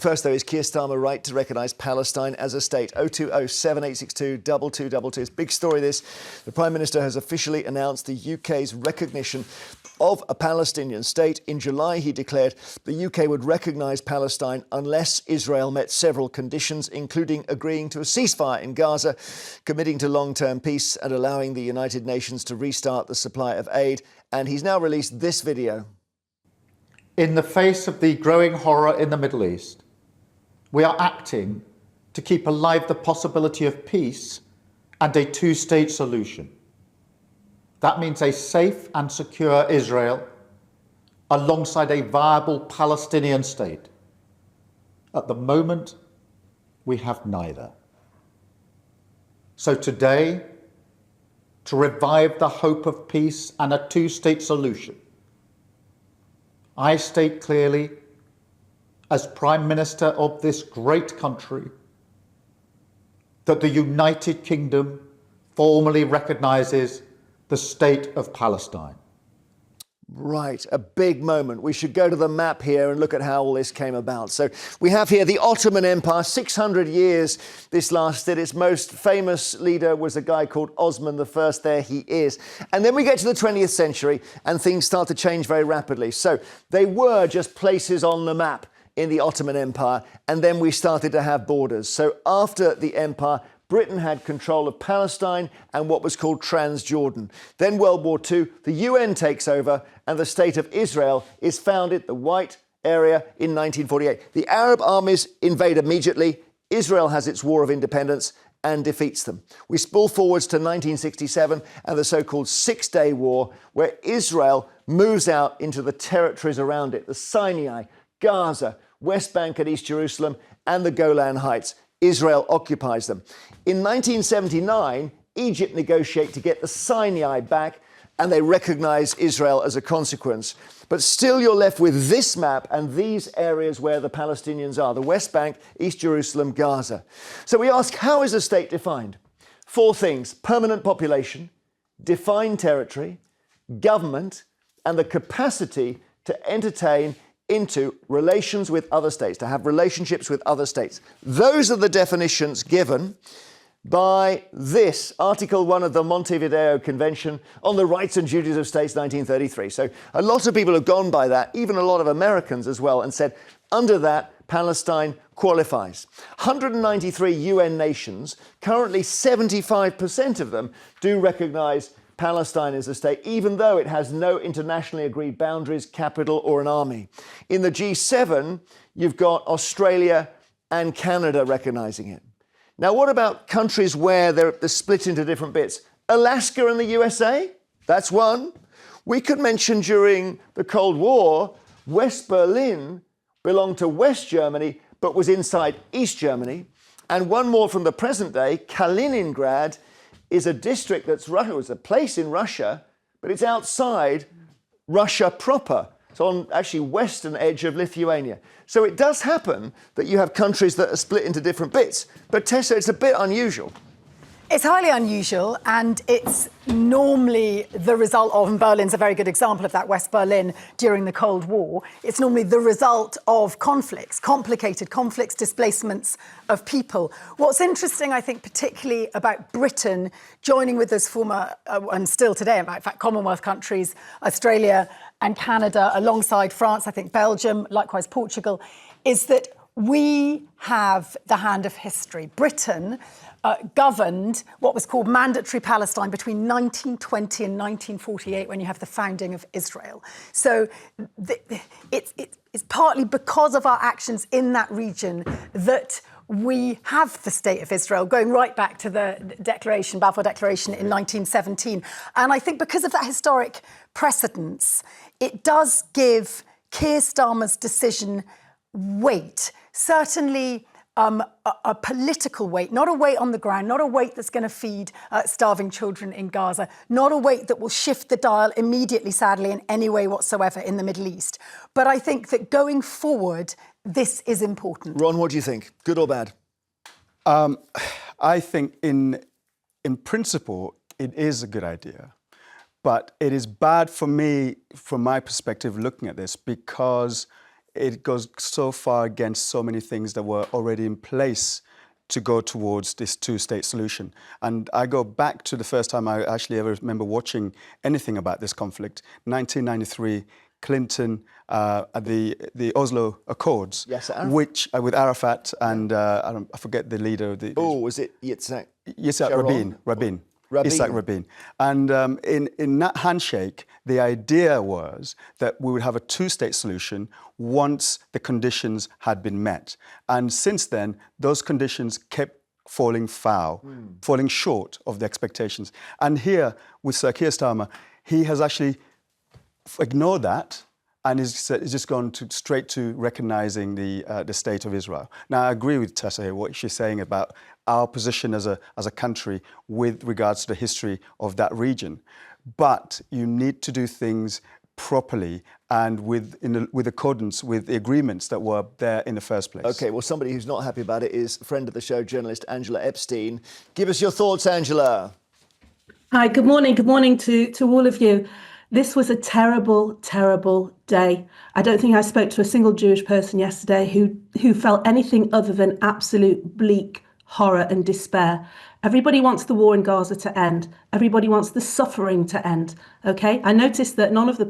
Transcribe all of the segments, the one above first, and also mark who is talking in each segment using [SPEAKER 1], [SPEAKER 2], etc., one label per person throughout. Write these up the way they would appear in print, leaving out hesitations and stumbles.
[SPEAKER 1] First, though, is Keir Starmer right to recognise Palestine as a state? 020-7862-2222. It's a big story, this. The Prime Minister has officially announced the UK's recognition of a Palestinian state. In July, he declared the UK would recognise Palestine unless Israel met several conditions, including agreeing to a ceasefire in Gaza, committing to long-term peace and allowing the United Nations to restart the supply of aid. And he's now released this video.
[SPEAKER 2] In the face of the growing horror in the Middle East, we are acting to keep alive the possibility of peace and a two-state solution. That means a safe and secure Israel alongside a viable Palestinian state. At the moment, we have neither. So today, to revive the hope of peace and a two-state solution, I state clearly, as Prime Minister of this great country, that the United Kingdom formally recognises the state of Palestine.
[SPEAKER 1] Right, a big moment. We should go to the map here and look at how all this came about. So we have here the Ottoman Empire, 600 years this lasted. Its most famous leader was a guy called Osman I. There he is. And then we get to the 20th century and things start to change very rapidly. So they were just places on the map in the Ottoman Empire, and then we started to have borders. So after the empire, Britain had control of Palestine and what was called Transjordan. Then World War II, the UN takes over and the State of Israel is founded, the white area, in 1948. The Arab armies invade immediately. Israel has its war of independence and defeats them. We spool forwards to 1967 and the so-called Six-Day War, where Israel moves out into the territories around it, the Sinai, Gaza, West Bank and East Jerusalem, and the Golan Heights. Israel occupies them. In 1979, Egypt negotiates to get the Sinai back, and they recognise Israel as a consequence. But still you're left with this map and these areas where the Palestinians are, the West Bank, East Jerusalem, Gaza. So we ask, how is a state defined? 4 things: permanent population, defined territory, government, and the capacity to entertain into relations with other states, to have relationships with other states. Those are the definitions given by this Article 1 of the Montevideo Convention on the Rights and Duties of States, 1933. So a lot of people have gone by that, even a lot of Americans as well, and said, under that, Palestine qualifies. 193 UN nations, currently 75% of them do recognise Palestine is a state, even though it has no internationally agreed boundaries, capital or an army. In the G7, you've got Australia and Canada recognising it. Now, what about countries where they're split into different bits? Alaska and the USA? That's one. We could mention during the Cold War, West Berlin belonged to West Germany, but was inside East Germany. And one more from the present day, Kaliningrad is a district that's Russia, it's a place in Russia, but it's outside Russia proper. It's on actually western edge of Lithuania. So it does happen that you have countries that are split into different bits. But Tessa, it's a bit unusual.
[SPEAKER 3] It's highly unusual, and it's normally the result of, and Berlin's a very good example of that, West Berlin during the Cold War, it's normally the result of conflicts, complicated conflicts, displacements of people. What's interesting, I think, particularly about Britain joining with those former, and still today, in fact, Commonwealth countries, Australia and Canada, alongside France, I think Belgium, likewise Portugal, is that we have the hand of history. Britain governed what was called mandatory Palestine between 1920 and 1948, when you have the founding of Israel. So it's partly because of our actions in that region that we have the State of Israel, going right back to the Declaration, Balfour Declaration in 1917. And I think because of that historic precedence, it does give Keir Starmer's decision weight, certainly a political weight, not a weight on the ground, not a weight that's going to feed starving children in Gaza, not a weight that will shift the dial immediately, sadly, in any way whatsoever in the Middle East. But I think that going forward, this is important.
[SPEAKER 1] Ron, what do you think? Good or bad?
[SPEAKER 4] I think in principle, it is a good idea. But it is bad for me, from my perspective, looking at this, because it goes so far against so many things that were already in place to go towards this two-state solution. And I go back to the first time I actually ever remember watching anything about this conflict, 1993, Clinton at the Oslo Accords,
[SPEAKER 1] yes,
[SPEAKER 4] which with Arafat and I forget the leader.
[SPEAKER 1] Was it Yitzhak?
[SPEAKER 4] Rabin. Yitzhak Rabin. And in that handshake, the idea was that we would have a two-state solution once the conditions had been met. And since then, those conditions kept falling foul, falling short of the expectations. And here, with Sir Keir Starmer, he has actually ignored that and is just gone straight to recognising the state of Israel. Now, I agree with Tessa here, what she's saying about our position as a country with regards to the history of that region. But you need to do things properly and with accordance with the agreements that were there in the first place.
[SPEAKER 1] OK, well, somebody who's not happy about it is friend of the show, journalist Angela Epstein. Give us your thoughts, Angela.
[SPEAKER 5] Hi, good morning. Good morning to all of you. This was a terrible, terrible day. I don't think I spoke to a single Jewish person yesterday who felt anything other than absolute bleak horror and despair. Everybody wants the war in Gaza to end. Everybody wants the suffering to end. Okay, I noticed that neither of the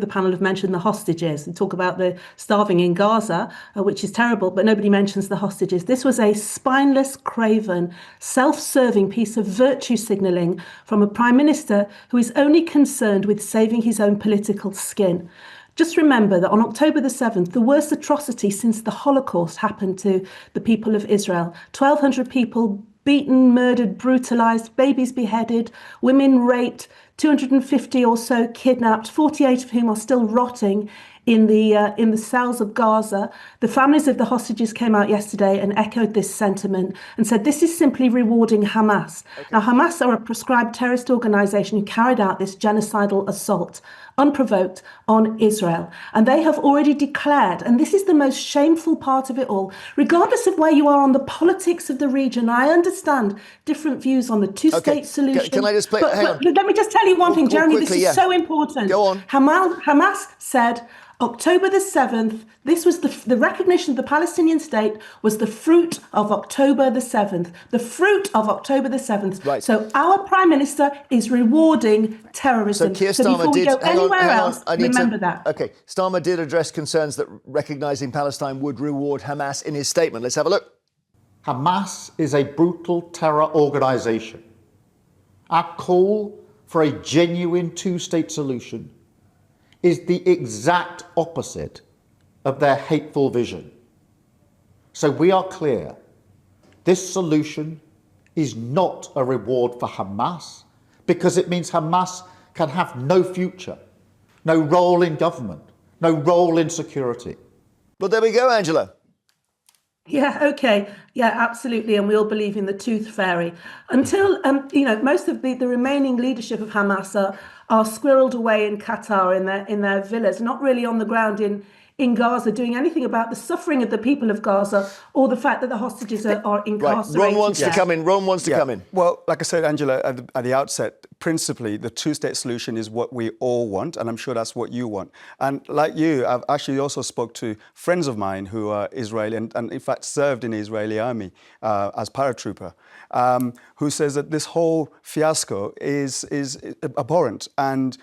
[SPEAKER 5] panel have mentioned the hostages. They talk about the starving in Gaza, which is terrible, but nobody mentions the hostages. This was a spineless, craven, self-serving piece of virtue signalling from a prime minister who is only concerned with saving his own political skin. Just remember that on October the 7th, the worst atrocity since the Holocaust happened to the people of Israel. 1,200 people beaten, murdered, brutalized, babies beheaded, women raped, 250 or so kidnapped, 48 of whom are still rotting in the cells of Gaza. The families of the hostages came out yesterday and echoed this sentiment and said this is simply rewarding Hamas. Okay. Now, Hamas are a proscribed terrorist organization who carried out this genocidal assault, unprovoked, on Israel. And they have already declared, and this is the most shameful part of it all, regardless of where you are on the politics of the region, I understand different views on the two-state solution.
[SPEAKER 1] Can I just play?
[SPEAKER 5] But let me just tell you one thing, Jeremy,
[SPEAKER 1] quickly,
[SPEAKER 5] this is so important.
[SPEAKER 1] Go on.
[SPEAKER 5] Hamas said October the 7th, this was the recognition of the Palestinian state was the fruit of October the 7th. The fruit of October the 7th.
[SPEAKER 1] Right.
[SPEAKER 5] So our Prime Minister is rewarding terrorism.
[SPEAKER 1] So Keir
[SPEAKER 5] so
[SPEAKER 1] Starmer
[SPEAKER 5] before we
[SPEAKER 1] did,
[SPEAKER 5] go anywhere else, remember that.
[SPEAKER 1] OK, Starmer did address concerns that recognising Palestine would reward Hamas in his statement. Let's have a look.
[SPEAKER 2] Hamas is a brutal terror organisation. Our call for a genuine two-state solution is the exact opposite of their hateful vision. So we are clear, this solution is not a reward for Hamas because it means Hamas can have no future, no role in government, no role in security.
[SPEAKER 1] Well, there we go, Angela.
[SPEAKER 5] Yeah, OK. Yeah, absolutely. And we all believe in the tooth fairy. Until, most of the remaining leadership of Hamas are squirreled away in Qatar in their villas, not really on the ground in Gaza doing anything about the suffering of the people of Gaza or the fact that the hostages are incarcerated.
[SPEAKER 1] Right. Ron wants to come in. Ron wants to come in.
[SPEAKER 4] Well, like I said, Angela, at the outset, principally, the two-state solution is what we all want, and I'm sure that's what you want. And like you, I've actually also spoke to friends of mine who are Israeli and in fact served in the Israeli army as paratrooper, who says that this whole fiasco is abhorrent. And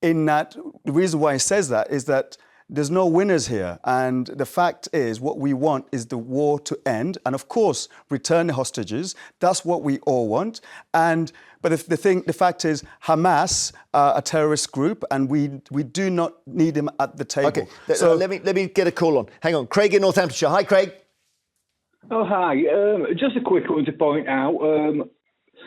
[SPEAKER 4] in that, the reason why he says that is that there's no winners here. And the fact is, what we want is the war to end. And of course, return the hostages. That's what we all want. But the fact is, Hamas are a terrorist group, and we do not need them at the table.
[SPEAKER 1] OK, so let me get a call on. Hang on. Craig in Northamptonshire. Hi, Craig.
[SPEAKER 6] Oh, hi. Just a quick one to point out.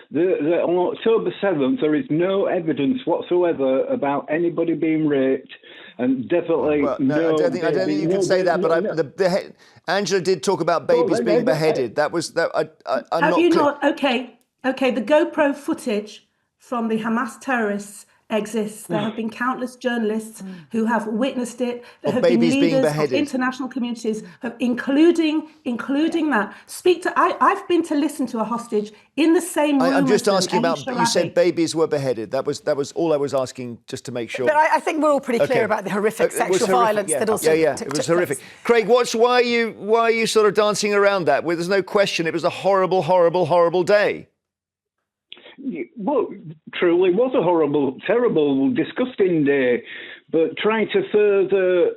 [SPEAKER 6] That on October 7th, there is no evidence whatsoever about anybody being raped, and definitely
[SPEAKER 1] I don't think you can say that. But Angela did talk about babies being beheaded. That was that. I'm
[SPEAKER 5] Have
[SPEAKER 1] not
[SPEAKER 5] you
[SPEAKER 1] clear.
[SPEAKER 5] not? OK. The GoPro footage from the Hamas terrorists exists. There have been countless journalists who have witnessed it. There
[SPEAKER 1] Of
[SPEAKER 5] have been
[SPEAKER 1] babies being
[SPEAKER 5] leaders of
[SPEAKER 1] beheaded.
[SPEAKER 5] international communities, including that. I've been to listen to a hostage in the same room.
[SPEAKER 1] I'm just
[SPEAKER 5] as them,
[SPEAKER 1] asking about,
[SPEAKER 5] Aisha
[SPEAKER 1] you said
[SPEAKER 5] Rabi.
[SPEAKER 1] babies were beheaded. That was all I was asking, just to make sure.
[SPEAKER 3] But I think we're all pretty clear
[SPEAKER 1] Okay.
[SPEAKER 3] about the horrific
[SPEAKER 1] It was
[SPEAKER 3] sexual
[SPEAKER 1] horrific,
[SPEAKER 3] violence
[SPEAKER 1] yeah.
[SPEAKER 3] that also
[SPEAKER 1] it was horrific. Craig, why are you sort of dancing around that? Well, there's no question it was a horrible, horrible, horrible day.
[SPEAKER 6] Well, truly was a horrible, terrible, disgusting day. But trying to further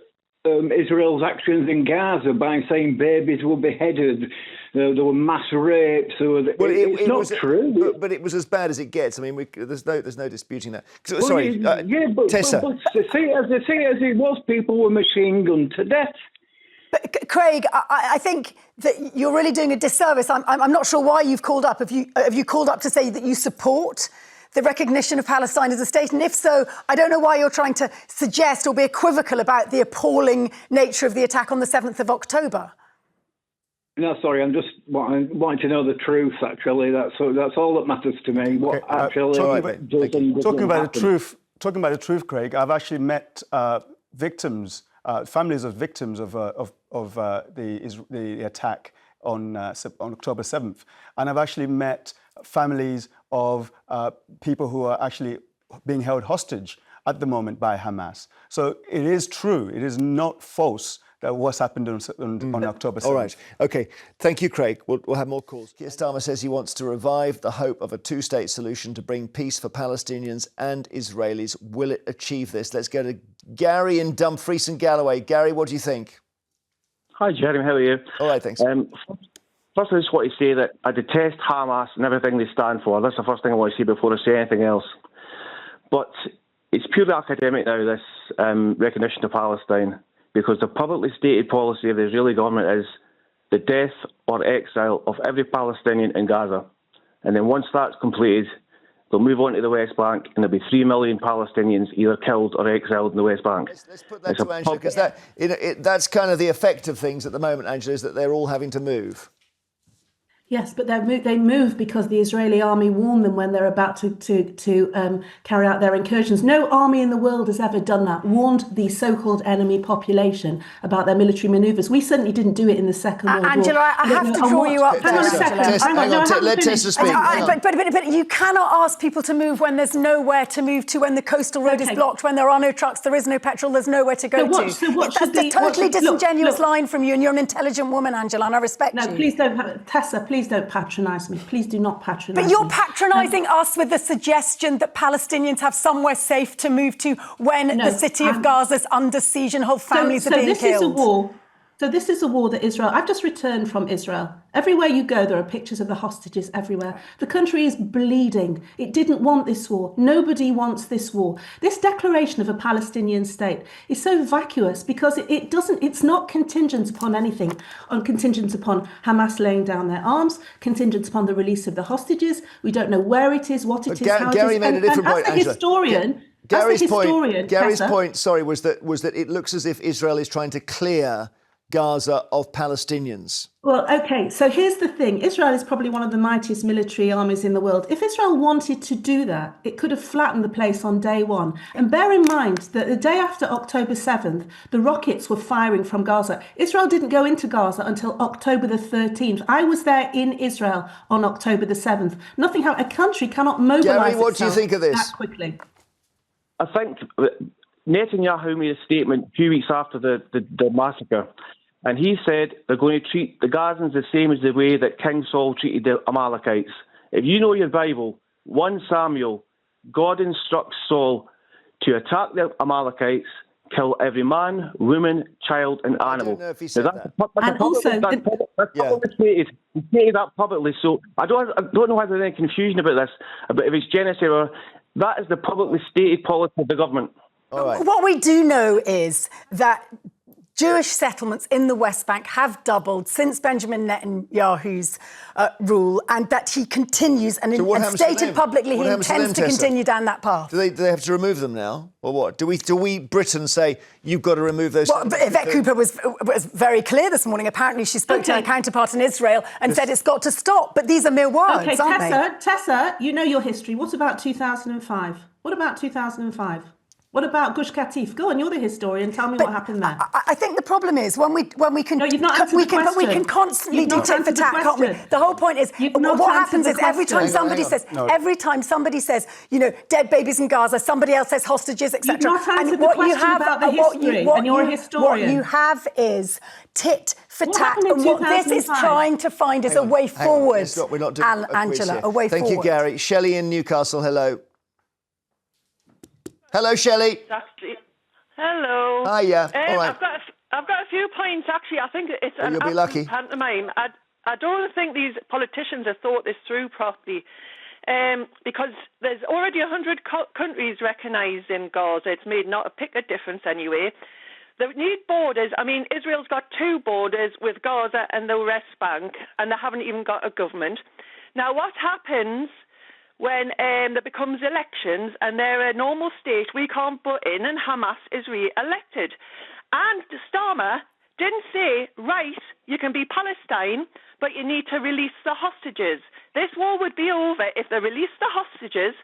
[SPEAKER 6] Israel's actions in Gaza by saying babies were beheaded, there were mass rapes. It's not true.
[SPEAKER 1] But it was as bad as it gets. I mean, there's no disputing that.
[SPEAKER 6] Well,
[SPEAKER 1] Sorry,
[SPEAKER 6] but
[SPEAKER 1] Tessa.
[SPEAKER 6] But see as it was, people were machine gunned to death.
[SPEAKER 3] But Craig, I think that you're really doing a disservice. I'm not sure why you've called up. Have you called up to say that you support the recognition of Palestine as a state? And if so, I don't know why you're trying to suggest or be equivocal about the appalling nature of the attack on the 7th of October.
[SPEAKER 6] No, sorry, I'm just wanting to know the truth, actually. That's all that matters to me. What actually
[SPEAKER 4] talking about the truth, Craig, I've actually met victims, families of victims of the attack on October 7th. And I've actually met families of people who are actually being held hostage at the moment by Hamas. So it is true. It is not false that what's happened on October 7th.
[SPEAKER 1] All right. OK. Thank you, Craig. We'll have more calls. Keir Starmer says he wants to revive the hope of a two-state solution to bring peace for Palestinians and Israelis. Will it achieve this? Let's go to Gary in Dumfries and Galloway. Gary, what do you think?
[SPEAKER 7] Hi, Jeremy. How are you?
[SPEAKER 1] All right, thanks.
[SPEAKER 7] First, I just want to say that I detest Hamas and everything they stand for. That's the first thing I want to say before I say anything else. But it's purely academic now, this recognition of Palestine, because the publicly stated policy of the Israeli government is the death or exile of every Palestinian in Gaza. And then once that's completed, they'll move on to the West Bank and there'll be 3 million Palestinians either killed or exiled in the West Bank.
[SPEAKER 1] Let's put that to Angela, because that's kind of the effect of things at the moment, Angela, is that they're all having to move.
[SPEAKER 5] Yes, but they move because the Israeli army warned them when they're about to carry out their incursions. No army in the world has ever done that, warned the so-called enemy population about their military manoeuvres. We certainly didn't do it in the Second World War.
[SPEAKER 3] Angela, I have to draw you up.
[SPEAKER 5] Hang on a second.
[SPEAKER 1] Let Tessa speak.
[SPEAKER 3] But you cannot ask people to move when there's nowhere to move to, when the coastal road is blocked, when there are no trucks, there is no petrol, there's nowhere to go to. That's a totally disingenuous line from you, and you're an intelligent woman, Angela, and I respect you.
[SPEAKER 5] No, please don't, Tessa, please don't patronise me. Please do not patronise me.
[SPEAKER 3] But you're patronising us with the suggestion that Palestinians have somewhere safe to move to when the city of Gaza's under siege and whole families are being killed.
[SPEAKER 5] Is a war. So this is a war that Israel... I've just returned from Israel. Everywhere you go, there are pictures of the hostages everywhere. The country is bleeding. It didn't want this war. Nobody wants this war. This declaration of a Palestinian state is so vacuous because it's not contingent upon anything, contingent upon Hamas laying down their arms, contingent upon the release of the hostages. We don't know where it is, what it is, how
[SPEAKER 1] Gary
[SPEAKER 5] it is.
[SPEAKER 1] made a different point,
[SPEAKER 5] as the historian...
[SPEAKER 1] Gary's point, sorry, was that it looks as if Israel is trying to clear Gaza of Palestinians.
[SPEAKER 5] Well, OK, so here's the thing. Israel is probably one of the mightiest military armies in the world. If Israel wanted to do that, it could have flattened the place on day one. And bear in mind that the day after October 7th, the rockets were firing from Gaza. Israel didn't go into Gaza until October the 13th. I was there in Israel on October the 7th. A country cannot mobilise
[SPEAKER 1] Gary, what do you think of this?
[SPEAKER 5] That quickly.
[SPEAKER 7] I think Netanyahu made a statement a few weeks after the massacre, and he said they're going to treat the Gazans the same as the way that King Saul treated the Amalekites. If you know your Bible, 1 Samuel, God instructs Saul to attack the Amalekites, kill every man, woman, child, and animal.
[SPEAKER 1] I don't know if he said that.
[SPEAKER 7] That's publicly stated. He stated that publicly, so I don't know whether there's any confusion about this, about if it's genocide or... That is the publicly stated policy of the government.
[SPEAKER 1] All right.
[SPEAKER 3] What we do know is that Jewish settlements in the West Bank have doubled since Benjamin Netanyahu's rule, and that he continues and stated publicly he intends to continue down that path.
[SPEAKER 1] Do they have to remove them now, or what? Do we Britain say you've got to remove those?
[SPEAKER 3] Well, Yvette Cooper was very clear this morning. Apparently, she spoke to her counterpart in Israel and said it's got to stop. But these are mere words, aren't they?
[SPEAKER 5] Tessa, you know your history. What about 2005? What about 2005? What about Gush Katif? Go on, you're the historian. Tell me what happened there.
[SPEAKER 3] I think the problem is when we can.
[SPEAKER 5] No, you've not answered the question.
[SPEAKER 3] But we can constantly do tit for tat, can't we? The whole point is what happens is every time somebody says, you know, dead babies in Gaza, somebody else says hostages, etc.
[SPEAKER 5] You've not answered the question about the history, and you're a historian.
[SPEAKER 3] What you have is tit for tat, and what this is trying to find is a way forward.
[SPEAKER 1] We're not doing
[SPEAKER 3] Angela, a way forward.
[SPEAKER 1] Thank you, Gary. Shelley in Newcastle, hello. Hello, Shelley.
[SPEAKER 8] Exactly. Hello.
[SPEAKER 1] Hiya. All right.
[SPEAKER 8] I've got a few points, actually. I think it's an
[SPEAKER 1] you'll be lucky.
[SPEAKER 8] pantomime. I don't think these politicians have thought this through properly, because there's already 100 countries recognising Gaza. It's made not a pick of difference anyway. They need borders. I mean, Israel's got 2 borders with Gaza and the West Bank, and they haven't even got a government. Now, what happens when there becomes elections and they're a normal state we can't butt in and Hamas is re-elected? And Starmer didn't say, right, you can be Palestine, but you need to release the hostages. This war would be over if they released the hostages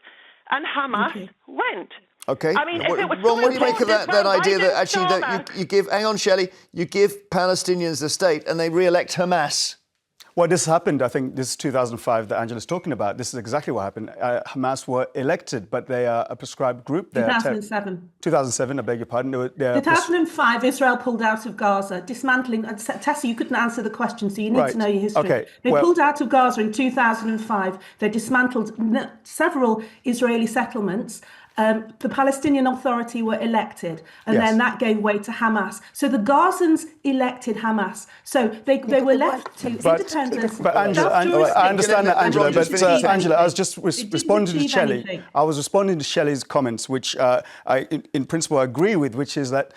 [SPEAKER 8] and Hamas went.
[SPEAKER 1] Okay.
[SPEAKER 8] I mean, if it was
[SPEAKER 1] Ron, what do you make of that idea that
[SPEAKER 8] actually
[SPEAKER 1] that you give? Hang on, Shelley. You give Palestinians the state and they re-elect Hamas.
[SPEAKER 4] Well, this happened, I think this is 2005 that Angela's talking about. This is exactly what happened. Hamas were elected, but they are a prescribed group.
[SPEAKER 5] 2007.
[SPEAKER 4] 2007, I beg your pardon.
[SPEAKER 5] 2005, Israel pulled out of Gaza, dismantling. Tessa, you couldn't answer the question, so you need to know your history.
[SPEAKER 4] Okay,
[SPEAKER 5] they pulled out of Gaza in 2005. They dismantled several Israeli settlements. The Palestinian Authority were elected, and then that gave way to Hamas. So the Gazans elected Hamas. So they were left to independence.
[SPEAKER 4] But Angela, I understand that, Angela. But Angela, I was just responding to Shelley. I was responding to Shelley's comments, which I, in principle, agree with, which is that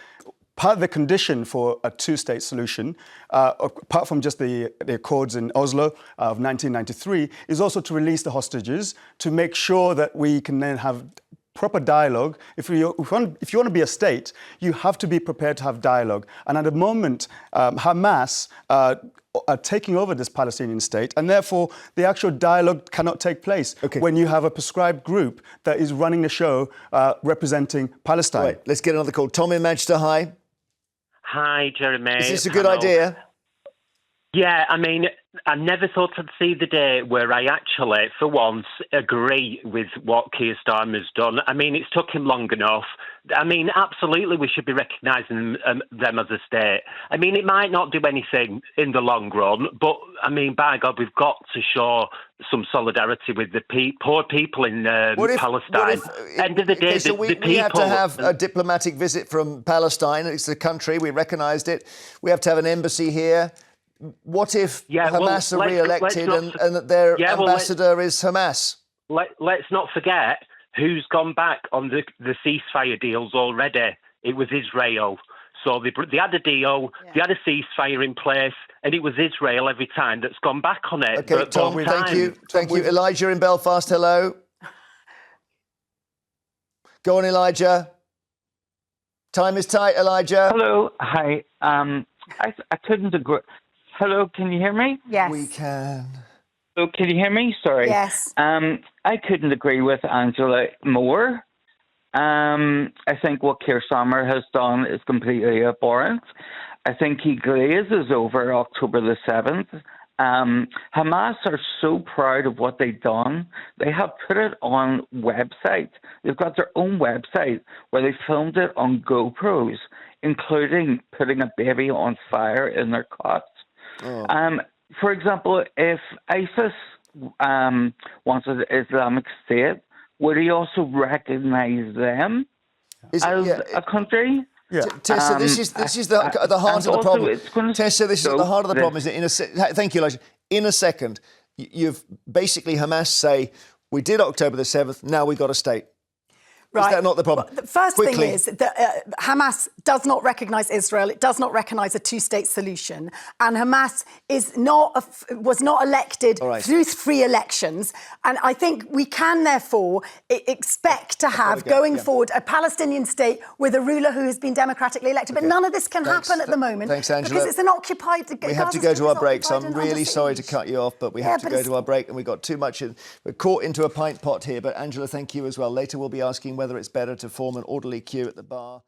[SPEAKER 4] part of the condition for a 2-state solution, apart from just the accords in Oslo of 1993, is also to release the hostages, to make sure that we can then have proper dialogue. If you want to be a state, you have to be prepared to have dialogue. And at the moment, Hamas are taking over this Palestinian state, and therefore the actual dialogue cannot take place when you have a prescribed group that is running the show representing Palestine.
[SPEAKER 1] Right, let's get another call. Tom in Manchester, hi.
[SPEAKER 9] Hi, Jeremy.
[SPEAKER 1] Is this a good idea?
[SPEAKER 9] Yeah, I mean, I never thought I'd see the day where I actually, for once, agree with what Keir Starmer's done. I mean, it's took him long enough. I mean, absolutely, we should be recognising them as a state. I mean, it might not do anything in the long run, but, I mean, by God, we've got to show some solidarity with the poor people in Palestine. End of the day, the people...
[SPEAKER 1] We have to have a diplomatic visit from Palestine. It's a country, we recognised it. We have to have an embassy here. What if Hamas are re-elected and that their ambassador is Hamas?
[SPEAKER 9] Let's not forget who's gone back on the ceasefire deals already. It was Israel. So they had a deal, they had a ceasefire in place, and it was Israel every time that's gone back on it.
[SPEAKER 1] Okay, Tom, thank you. Thank you. Elijah in Belfast, hello. Go on, Elijah. Time is tight, Elijah.
[SPEAKER 10] Hello. Hi. I couldn't agree. Hello, can you hear me?
[SPEAKER 3] Yes.
[SPEAKER 1] We can.
[SPEAKER 10] Oh, can you hear me? Sorry.
[SPEAKER 3] Yes.
[SPEAKER 10] I couldn't agree with Angela more. I think what Keir Starmer has done is completely abhorrent. I think he glazes over October the 7th. Hamas are so proud of what they've done. They have put it on website. They've got their own website where they filmed it on GoPros, including putting a baby on fire in their cot. For example, if ISIS wanted Islamic State, would he also recognise them as a country?
[SPEAKER 1] Yeah. Tessa, this is the heart of the problem. Tessa, this is at the heart of the problem. Thank you, Elijah. In a second, you've basically Hamas say, we did October the 7th, now we got a state. Is that not the problem?
[SPEAKER 3] Well, the first
[SPEAKER 1] Quickly.
[SPEAKER 3] thing is that Hamas does not recognise Israel. It does not recognise a two-state solution. And Hamas was not elected through free elections. And I think we can, therefore, expect to have, going forward, a Palestinian state with a ruler who has been democratically elected. But none of this can happen at the moment.
[SPEAKER 1] Thanks, Angela.
[SPEAKER 3] Because it's an occupied...
[SPEAKER 1] We have to go to our break, so I'm really sorry to cut you off, but we have to go to our break, and we've got too much we're caught into a pint pot here. But Angela, thank you as well. Later we'll be asking whether it's better to form an orderly queue at the bar.